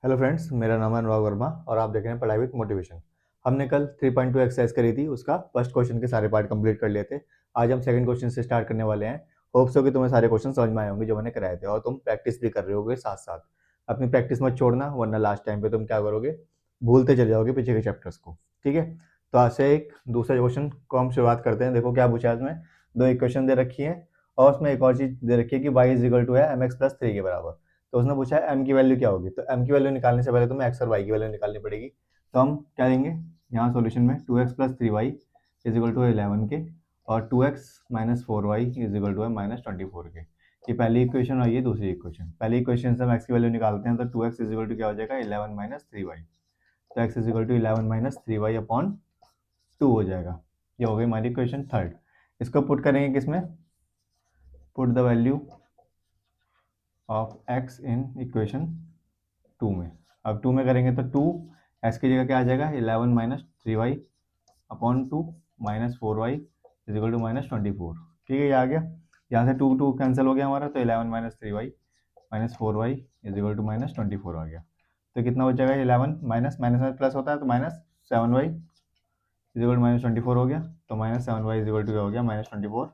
Hello friends, मेरा नाम है अनुराग वर्मा और आप देख रहे हैं पढ़ाई विद मोटिवेशन। हमने कल 3.2 एक्सरसाइज करी थी, उसका फर्स्ट क्वेश्चन के सारे पार्ट कंप्लीट कर लिए थे। आज हम सेकंड क्वेश्चन से स्टार्ट करने वाले हैं। होप्स हो कि तुम्हें सारे क्वेश्चन समझ में आए होंगे जो मैंने कराए थे, और तुम प्रैक्टिस भी कर रहे होगे साथ साथ। अपनी प्रैक्टिस मत छोड़ना, वरना लास्ट टाइम पे तुम क्या करोगे, भूलते चले जाओगे पीछे के चैप्टर्स को। ठीक है, तो आज से एक दूसरे क्वेश्चन को हम शुरुआत करते हैं। देखो क्या पूछा है इसमें। दो इक्वेशन दे रखी है और उसमें एक और चीज दे रखी है कि y इज इक्वल टू है mx+3 के बराबर। तो उसने पूछा है m की वैल्यू क्या होगी। तो m की वैल्यू निकालने से पहले तुम्हें x और y की वैल्यू निकालनी पड़ेगी। तो हम क्या देंगे यहाँ सॉल्यूशन में, 2x+3y इज इक्वल टू 11 के और 2x minus 4y is equal to है -24 के। ये पहली इक्वेशन और ये दूसरी इक्वेशन। पहली इक्वेशन से हम x की वैल्यू निकालते हैं तो 2x इज इक्वल टू क्या हो जाएगा, 11 माइनस 3y। तो x is equal to 11 minus 3y upon 2 हो जाएगा। ये हो गई हमारी इक्वेशन थर्ड। इसको पुट करेंगे किसमें, put the value of x in equation 2 में। अब 2 में करेंगे तो 2 x की जगह क्या आ जाएगा, 11 minus 3y upon 2 minus 4y is equal to -24। ठीक है, ये आ गया। यहाँ से 2 2 कैंसिल हो गया हमारा, तो 11 minus 3y minus 4y is equal to -24 आ गया। तो कितना हो जाएगा, 11 माइनस माइनस में प्लस होता है तो -7y इज इक्वल टू -24 हो गया। तो -7y इज इक्वल टू क्या हो गया, -24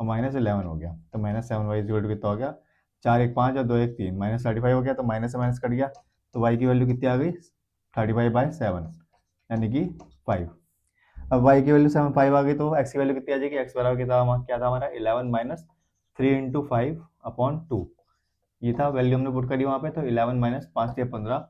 और -11 हो गया। तो -7y इज इक्वल टू कितना हो गया, 4 1 5 और 2 1 3, -35 हो गया। तो माइनस से माइनस कट गया, तो y की वैल्यू कितनी आ गई, 35/7 यानी कि 5। अब y की वैल्यू 5 आ गई तो x की वैल्यू कितनी आ जाएगी, x बराबर क्या था हमारा 11 माइनस 3 इंटू 5 अपॉन 2। ये था वैल्यू हमने पुट करी वहाँ पे। तो 11 माइनस 5 या 15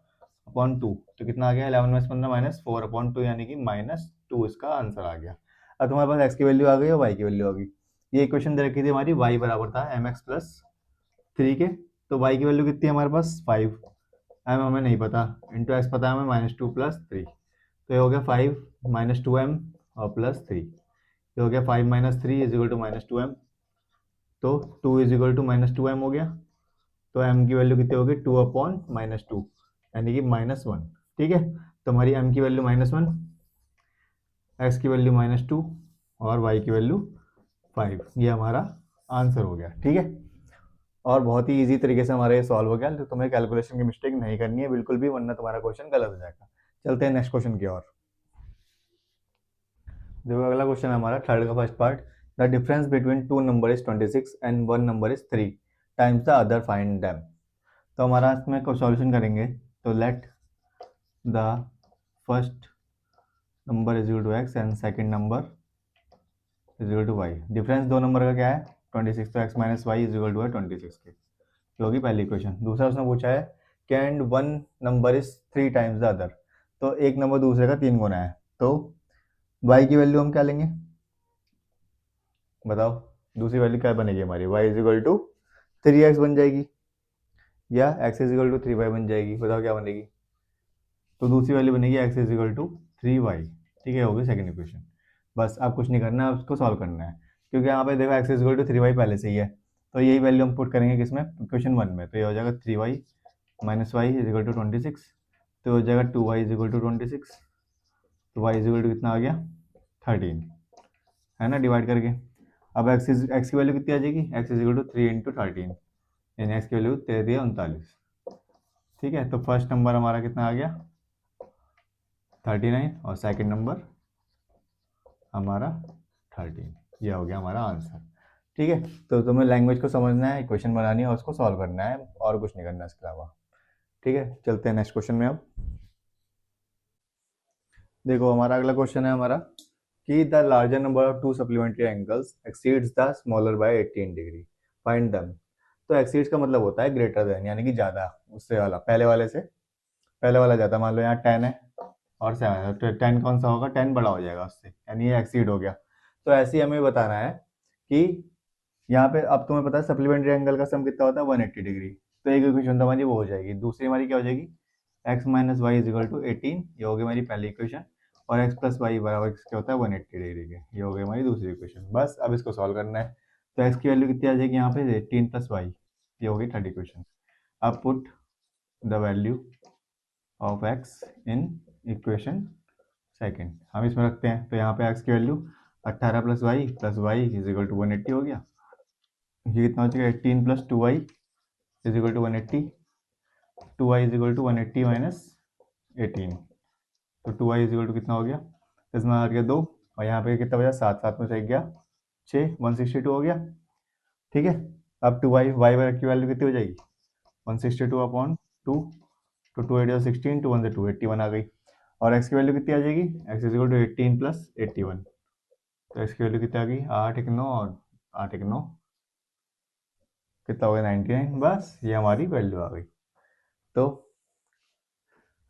अपॉन 2, तो कितना आ गया 11 माइनस 15 -4 अपॉन 2 यानी कि -2 इसका आंसर आ गया। अब तुम्हारे पास x की वैल्यू आ गई और y की वैल्यू आ गई। ये इक्वेशन दे रखी थी हमारी, y बराबर था mx+3 के। तो y की वैल्यू कितनी है हमारे पास 5, m हमें नहीं पता, इंटू x पता है हमें -2+3। तो ये हो गया 5 -2m और +3। ये हो गया 5 minus 3 is equal to -2m। तो 2 इज इक्वल टू -2m हो गया। तो m की वैल्यू कितनी होगी, 2 अपॉन -2 यानी कि -1। ठीक है, तो हमारी m की वैल्यू -1, x की वैल्यू -2 और y की वैल्यू 5। ये हमारा आंसर हो गया। ठीक है, और बहुत ही इजी तरीके से हमारा ये सॉल्व हो गया। तो तुम्हें कैलकुलेशन की मिस्टेक नहीं करनी है बिल्कुल भी, वरना तुम्हारा क्वेश्चन गलत हो जाएगा। चलते हैं नेक्स्ट क्वेश्चन की ओर। देखो अगला क्वेश्चन है हमारा थर्ड का first part. The difference between two number is 26 and one number is 3 times the other, find them. तो हमारा इसमें सॉल्यूशन करेंगे। तो let the first number is equal to x and second number is equal to y. Difference दो number का क्या है, 26। तो x minus y is equal to है 26 के, जो होगी पहली इक्वेशन। दूसरा उसने पूछा है can one number is 3 times the other. तो एक नंबर दूसरे का 3 गुना है। तो y की वैल्यू हम क्या लेंगे, बताओ। दूसरी वैल्यू क्या बनेगी हमारी, y is equal to 3x बन जाएगी, या x is equal to 3y बन जाएगी। बताओ क्या बनेगी। तो दूसरी वैल्यू बनेगी x is equal to 3y। ठीक है, होगी सेकंड इक्वेशन। बस अब कुछ नहीं करना है, उसको सॉल्व करना है। क्योंकि यहाँ पे देखो x is equal to 3y पहले से ही है, तो यही वैल्यू हम पुट करेंगे किसमें, इक्वेशन 1 में। तो ये हो जाएगा 3y minus y is equal to 26। तो हो जाएगा 2y इज इक्वल टू 26। तो y इज इक्वल टू कितना आ गया, 13, है ना, डिवाइड करके। अब x की वैल्यू कितनी आ जाएगी, x is equal to 3 into 13, यानी x की वैल्यू 13 39। ठीक है, तो फर्स्ट नंबर हमारा कितना आ गया 39 और सेकंड नंबर हमारा 13। यह हो गया हमारा आंसर। ठीक है, तो तुम्हें लैंग्वेज को समझना है, इक्वेशन बनानी है और उसको सॉल्व करना है, और कुछ नहीं करना इसके अलावा। ठीक है, चलते हैं नेक्स्ट क्वेश्चन में। अब देखो हमारा अगला क्वेश्चन है हमारा कि the larger number of to supplementary angles exceeds the smaller by 18 degree, find them. तो एक्सीड्स का मतलब होता है ग्रेटर देन, यानी कि ज़्यादा, उससे वाला, पहले वाले से पहले वाला ज़्यादा। मान लो यहाँ 10 है और 7 है, तो 10 कौन सा होगा, 10 बड़ा हो जाएगा उससे, यानी ये एक्सीड हो गया। तो ऐसे ही हमें बताना है कि यहाँ पे, अब तुम्हें पता है सप्लीमेंट्री एंगल का सम कितना होता है, 180 डिग्री। तो एक इक्वेशन तो हमारी वो हो जाएगी। दूसरी हमारी क्या हो जाएगी, x minus y is equal to 18। ये हो गई हमारी पहली इक्वेशन। और x प्लस वाई बराबर क्या होता है 180 डिग्री के। ये हो गई हमारी दूसरी इक्वेशन। बस अब इसको सॉल्व करना है। तो x की वैल्यू कितनी आ जाएगी यहाँ पे, 18 प्लस वाई। ये हो गई थर्ड इक्वेशन। अब put the value of x in equation second हम इसमें रखते हैं। तो यहाँ पे x की value 18 plus y is equal to 180 हो गया। ये कितना हो जाएगा, 18 plus 2y is equal to 180। 2y is equal to 180 minus 18। तो 2y इज इक्वल टू कितना हो गया, इसमें आ गया 2, और यहाँ पे कितना बचा, 7, 7 में से 1 गया 6, 162 हो गया। ठीक है, अब 2y की वैल्यू कितनी हो जाएगी, 162 अपॉन 2, तो 2 8 16, 2 1 से 2 81 आ गई। और x की वैल्यू कितनी आ जाएगी, x is equal to 18 plus 81, तो x की वैल्यू कितनी आ गई, 8 1 9 और 8 1 9 कितना हो गया, 99। बस ये हमारी वैल्यू आ गई। तो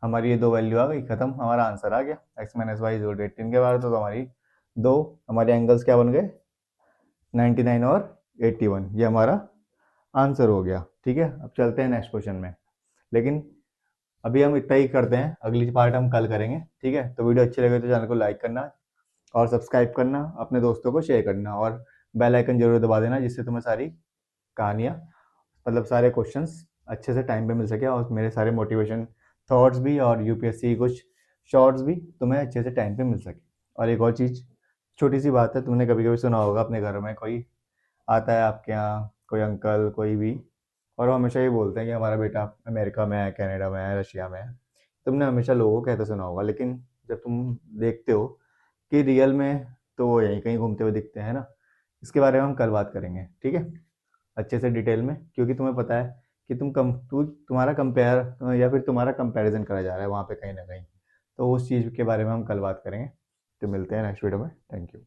हमारी ये दो वैल्यू आ गई, खत्म, हमारा आंसर आ गया x माइनस वाई इज 18 के बाद। तो हमारी दो हमारे एंगल्स क्या बन गए, 99 और 81, ये हमारा आंसर हो गया। ठीक है, अब चलते हैं नेक्स्ट क्वेश्चन में, लेकिन अभी हम इतना ही करते हैं, अगली पार्ट हम कल करेंगे। ठीक है, तो वीडियो अच्छी लगे तो चैनल को लाइक करना और सब्सक्राइब करना, अपने दोस्तों को शेयर करना और बेल आइकन जरूर दबा देना, जिससे तुम्हें सारी कहानियाँ, मतलब सारे क्वेश्चंस अच्छे से टाइम पे मिल सके, और मेरे सारे मोटिवेशन थॉट्स भी और यूपीएससी की कुछ शॉर्ट्स भी तुम्हें अच्छे से टाइम पे मिल सके। और एक और चीज़, छोटी सी बात है, तुमने कभी कभी सुना होगा अपने घर में कोई आता है आपके यहाँ, कोई अंकल कोई भी, और वो हमेशा ये बोलते हैं कि हमारा बेटा अमेरिका में है, कनाडा में है, रशिया में है। तुमने हमेशा लोगों को कहते सुना होगा, लेकिन जब तुम देखते हो कि रियल में, तो वो यहीं कहीं घूमते हुए दिखते हैं ना। इसके बारे में हम कल बात करेंगे, ठीक है, अच्छे से डिटेल में, क्योंकि तुम्हें पता है कि तुम्हारा कंपेयर या फिर तुम्हारा कंपैरिजन करा जा रहा है वहाँ पे कहीं ना कहीं। तो उस चीज़ के बारे में हम कल बात करेंगे। तो मिलते हैं नेक्स्ट वीडियो में। Thank you.